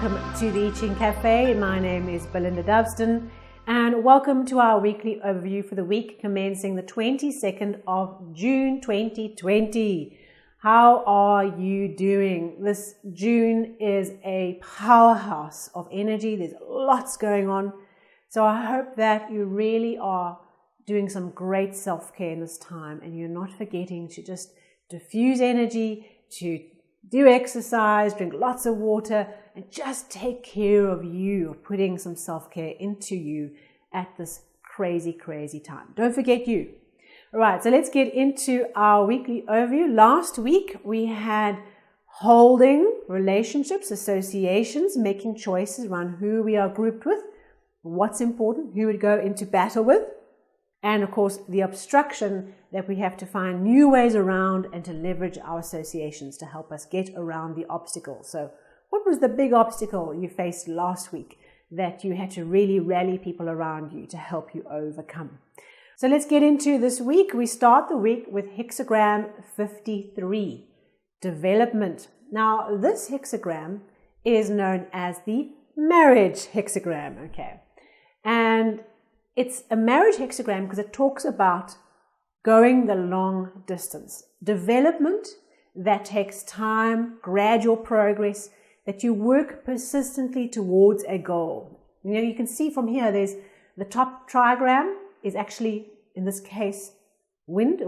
welcome to the Ching Cafe. My name is Belinda Dovston and welcome to our weekly overview for the week commencing the 22nd of June 2020. How are you doing? This June is a powerhouse of energy. There's lots going on. So I hope that you really are doing some great self-care in this time and you're not forgetting to just diffuse energy, to do exercise, drink lots of water, and just take care of you, putting some self-care into you at this crazy, crazy time. Don't forget you. All right, so let's get into our weekly overview. Last week, we had holding relationships, associations, making choices around who we are grouped with, what's important, who would go into battle with, and of course, the obstruction that we have to find new ways around and to leverage our associations to help us get around the obstacle. So what was the big obstacle you faced last week that you had to really rally people around you to help you overcome? So let's get into this week. We start the week with Hexagram 53, development. Now, this hexagram is known as the marriage hexagram, okay? And it's a marriage hexagram because it talks about going the long distance. Development that takes time, gradual progress, that you work persistently towards a goal. You know, you can see from here, there's the top trigram is actually, in this case, wood,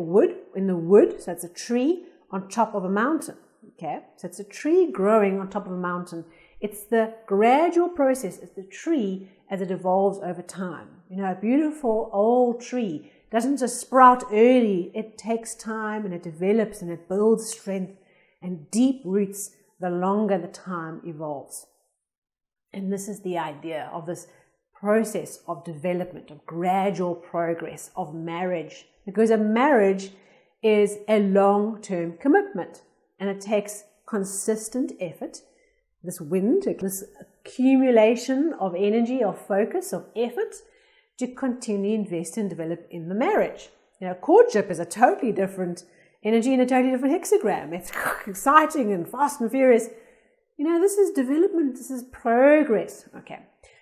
in the wood. So it's a tree on top of a mountain, okay? So it's a tree growing on top of a mountain. It's the gradual process. It's the tree as it evolves over time. You know, a beautiful old tree doesn't just sprout early. It takes time and it develops and it builds strength and deep roots the longer the time evolves. And this is the idea of this process of development, of gradual progress, of marriage. Because a marriage is a long-term commitment and it takes consistent effort. This wind, this accumulation of energy, of focus, of effort to continue invest and develop in the marriage. You know, courtship is a totally different energy and a totally different hexagram. It's exciting and fast and furious. You know, this is development, this is progress. Okay,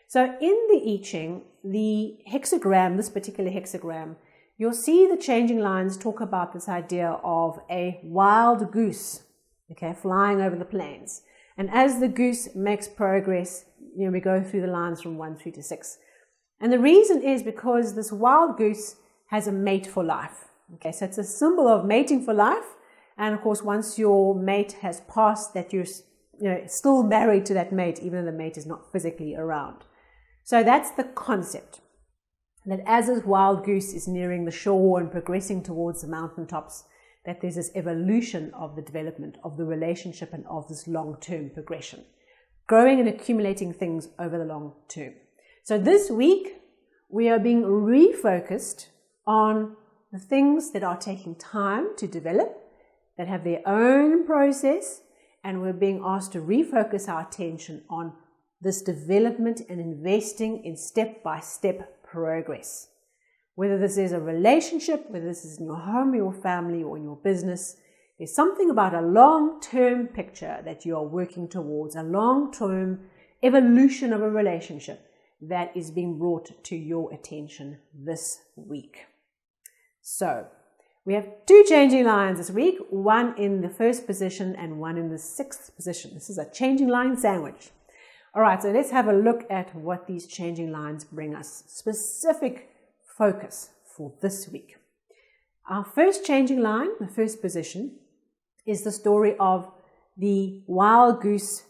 so in the I Ching, the hexagram, this particular hexagram, you'll see the changing lines talk about this idea of a wild goose, okay, flying over the plains. And as the goose makes progress, you know, we go through the lines from 1 through to 6. And the reason is because this wild goose has a mate for life. Okay, so it's a symbol of mating for life. And of course, once your mate has passed, that you're still married to that mate, even though the mate is not physically around. So that's the concept. That as this wild goose is nearing the shore and progressing towards the mountaintops, that there's this evolution of the development of the relationship and of this long-term progression, growing and accumulating things over the long term. So this week, we are being refocused on the things that are taking time to develop, that have their own process, and we're being asked to refocus our attention on this development and investing in step-by-step progress. Whether this is a relationship, whether this is in your home, your family, or in your business, there's something about a long-term picture that you are working towards, a long-term evolution of a relationship that is being brought to your attention this week. So, we have 2 changing lines this week, one in the first position and one in the 6th position. This is a changing line sandwich. All right, so let's have a look at what these changing lines bring us. Specific focus for this week. Our first changing line, the first position, is the story of the wild goose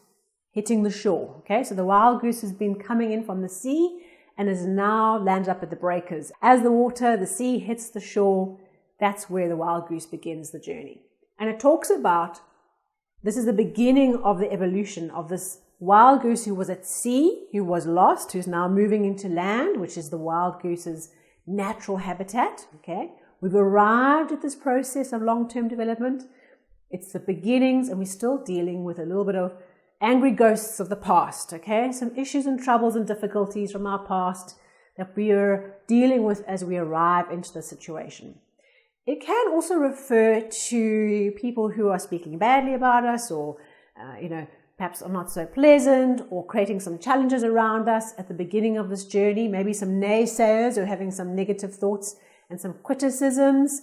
hitting the shore. Okay, so the wild goose has been coming in from the sea and has now landed up at the breakers. As the sea hits the shore, that's where the wild goose begins the journey. And it talks about, this is the beginning of the evolution of this wild goose who was at sea, who was lost, who's now moving into land, which is the wild goose's natural habitat. Okay, we've arrived at this process of long-term development. It's the beginnings, and we're still dealing with a little bit of angry ghosts of the past. Okay, some issues and troubles and difficulties from our past that we are dealing with as we arrive into the situation. It can also refer to people who are speaking badly about us, or perhaps are not so pleasant, or creating some challenges around us at the beginning of this journey, maybe some naysayers or having some negative thoughts and some criticisms,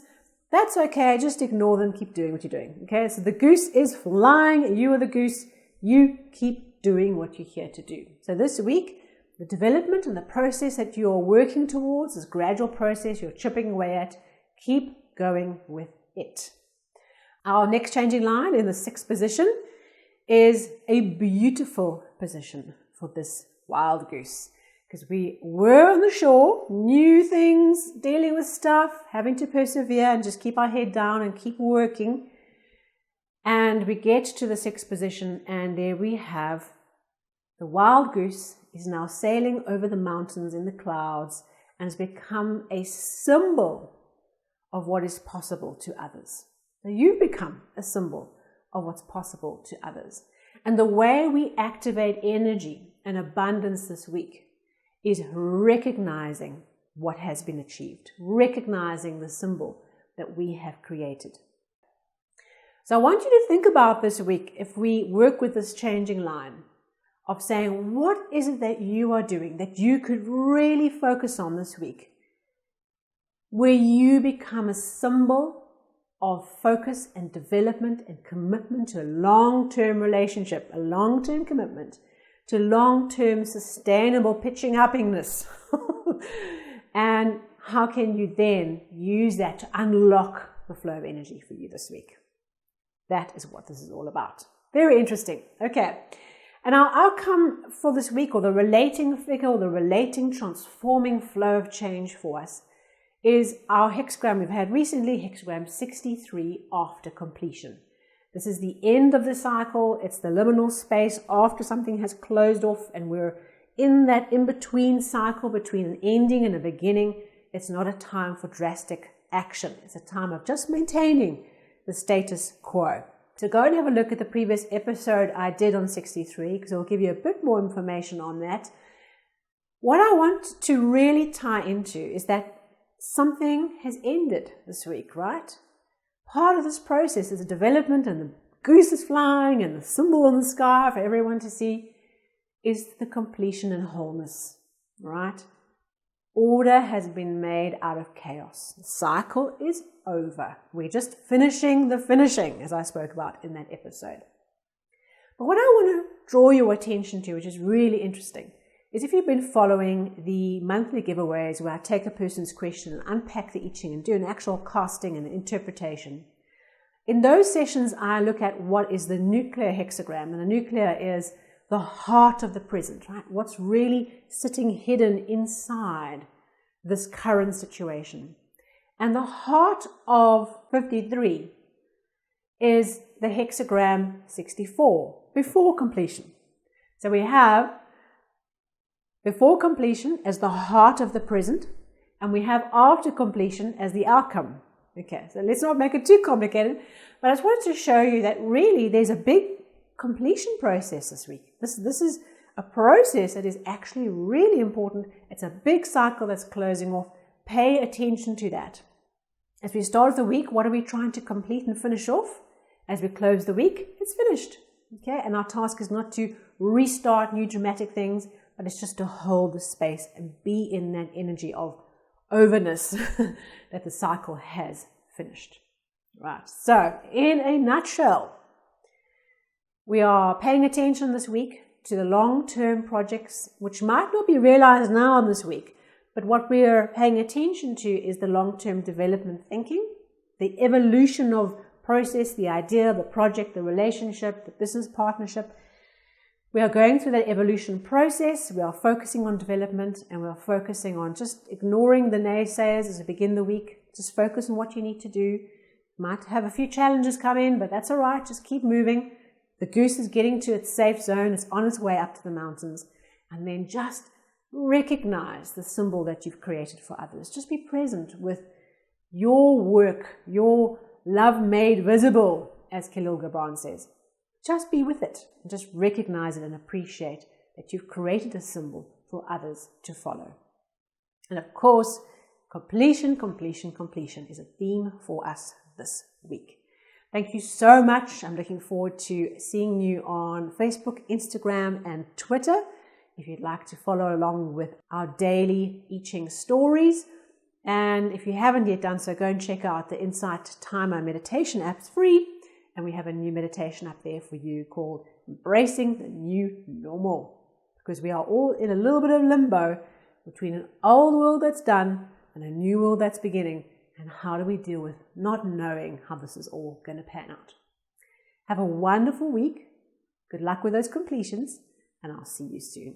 that's okay. Just ignore them. Keep doing what you're doing. Okay, so the goose is flying. You are the goose. You keep doing what you're here to do. So this week, the development and the process that you are working towards, this gradual process you're chipping away at, keep going with it. Our next changing line in the 6th position is a beautiful position for this wild goose, because we were on the shore, new things, dealing with stuff, having to persevere and just keep our head down and keep working. And we get to the 6th position, and there we have the wild goose is now sailing over the mountains in the clouds and has become a symbol of what is possible to others. So you become a symbol of what's possible to others. And the way we activate energy and abundance this week is recognizing what has been achieved, recognizing the symbol that we have created. So I want you to think about this week, if we work with this changing line of saying, what is it that you are doing that you could really focus on this week, where you become a symbol of focus and development and commitment to a long-term relationship, a long-term commitment to long-term sustainable pitching uppingness. And how can you then use that to unlock the flow of energy for you this week? That is what this is all about. Very interesting. Okay. And our outcome for this week, or the relating figure, or the relating transforming flow of change for us, is our hexagram we've had recently, hexagram 63, after completion. This is the end of the cycle. It's the liminal space after something has closed off, and we're in that in-between cycle between an ending and a beginning. It's not a time for drastic action. It's a time of just maintaining the status quo. So go and have a look at the previous episode I did on 63, because I'll give you a bit more information on that. What I want to really tie into is that something has ended this week, right? Part of this process is a development, and the goose is flying and the symbol in the sky for everyone to see is the completion and wholeness, right? Order has been made out of chaos. The cycle is over. We're just finishing the finishing, as I spoke about in that episode. But what I want to draw your attention to, which is really interesting, is if you've been following the monthly giveaways where I take a person's question and unpack the I Ching and do an actual casting and interpretation. In those sessions, I look at what is the nuclear hexagram, and the nuclear is the heart of the present, right? What's really sitting hidden inside this current situation. And the heart of 53 is the hexagram 64, before completion. So we have before completion as the heart of the present, and we have after completion as the outcome. Okay, so let's not make it too complicated, but I just wanted to show you that really there's a big completion process this week. This is a process that is actually really important. It's a big cycle that's closing off. Pay attention to that. As we start the week, what are we trying to complete and finish off? As we close the week, it's finished. Okay, and our task is not to restart new dramatic things, but it's just to hold the space and be in that energy of overness that the cycle has finished. Right, so in a nutshell, we are paying attention this week to the long-term projects, which might not be realized now in this week, but what we are paying attention to is the long-term development thinking, the evolution of process, the idea, the project, the relationship, the business partnership. We are going through that evolution process. We are focusing on development, and we are focusing on just ignoring the naysayers as we begin the week. Just focus on what you need to do. Might have a few challenges come in, but that's all right. Just keep moving. The goose is getting to its safe zone. It's on its way up to the mountains. And then just recognize the symbol that you've created for others. Just be present with your work, your love made visible, as Khalil Gibran says. Just be with it and just recognize it and appreciate that you've created a symbol for others to follow. And of course, completion is a theme for us this week. Thank you so much. I'm looking forward to seeing you on Facebook, Instagram, and Twitter. If you'd like to follow along with our daily I Ching stories. And if you haven't yet done so, go and check out the Insight Timer meditation app. It's free. And we have a new meditation up there for you called Embracing the New Normal. Because we are all in a little bit of limbo between an old world that's done and a new world that's beginning. And how do we deal with not knowing how this is all going to pan out? Have a wonderful week. Good luck with those completions. And I'll see you soon.